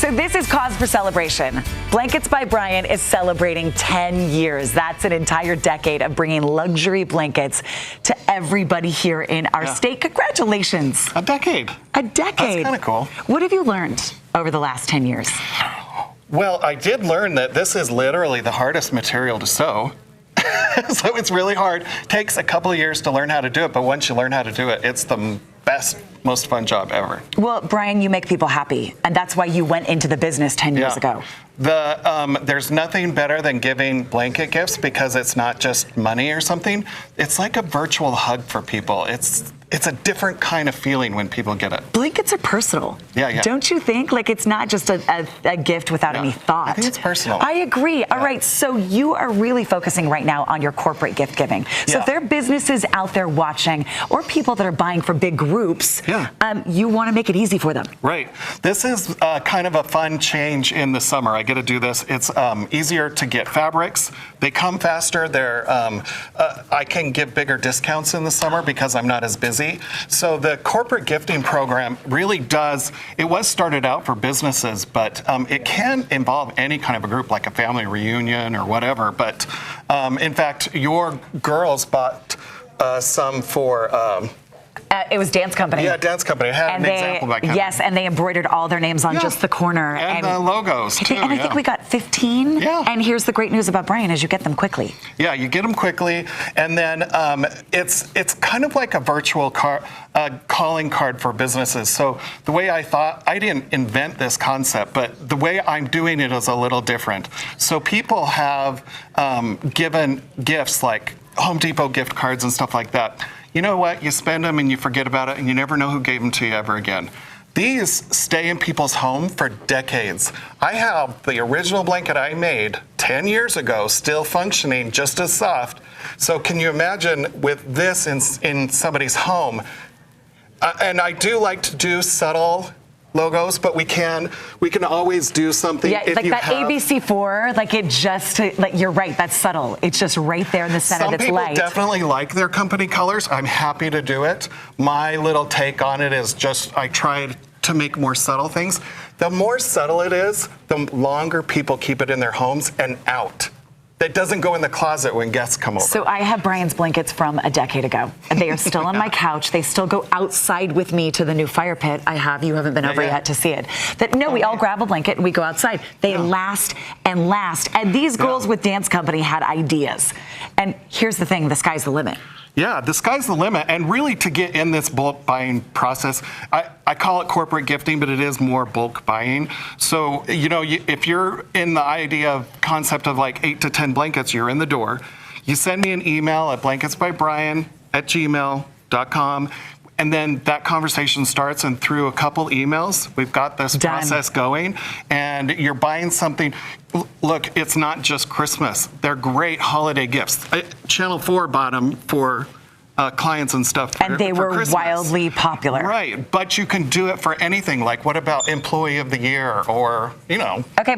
So this is cause for celebration. Blankets by Brian is celebrating 10 years. That's an entire decade of bringing luxury blankets to everybody here in our state. Congratulations. A decade. A decade. That's kind of cool. What have you learned over the last 10 years? Well, I did learn that this is literally the hardest material to sew. So it's really hard. Takes a couple of years to learn how to do it, but once you learn how to do it, it's the best, most fun job ever. Well, Brian, you make people happy, and that's why you went into the business 10 years ago. There's nothing better than giving blanket gifts because it's not just money or something. It's like a virtual hug for people. It's a different kind of feeling when people get it. Blankets are personal. Yeah. Don't you think? Like, it's not just a gift without any thought. I think it's personal. I agree. All right, so you are really focusing right now on your corporate gift giving. So if there are businesses out there watching or people that are buying for big groups, you want to make it easy for them. Right. This is kind of a fun change in the summer. I get to do this. It's easier to get fabrics. They come faster. I can give bigger discounts in the summer because I'm not as busy. So the corporate gifting program really it was started out for businesses, but it can involve any kind of a group, like a family reunion or whatever. But in fact, your girls bought some for... it was Dance Company. Yeah, Dance Company. I had an example back here. Yes, and they embroidered all their names on just the corner. And the logos, too. And I think we got 15. Yeah. And here's the great news about Brian is you get them quickly. Yeah, you get them quickly, and then it's kind of like a virtual calling card for businesses. So the way I didn't invent this concept, but the way I'm doing it is a little different. So people have given gifts like Home Depot gift cards and stuff like that. You know what? You spend them and you forget about it and you never know who gave them to you ever again. These stay in people's home for decades. I have the original blanket I made 10 years ago still functioning just as soft. So can you imagine with this in somebody's home? And I do like to do subtle logos, but we can always do something. Yeah, if like you that have, ABC4, like you're right, that's subtle. It's just right there in the center. Some that's people light. definitely like their company colors. I'm happy to do it. My little take on it is just I tried to make more subtle things. The more subtle it is, the longer people keep it in their homes and out. It doesn't go in the closet when guests come over. So I have Brian's blankets from a decade ago. They are still on my couch. They still go outside with me to the new fire pit I have. You haven't been over yet to see it. We all grab a blanket and we go outside. They last and last. And these girls with Dance Company had ideas. And here's the thing, the sky's the limit. Yeah, the sky's the limit. And really to get in this bulk buying process, I call it corporate gifting, but it is more bulk buying. So, if you're in the concept of like 8 to 10 blankets, you're in the door. You send me an email at blanketsbybrian@gmail.com. And then that conversation starts, and through a couple emails, we've got this process going, and you're buying something. Look, it's not just Christmas. They're great holiday gifts. Channel 4 bought them for clients and stuff and they were Christmas. Wildly popular. Right, but you can do it for anything. Like, what about Employee of the Year or, Okay.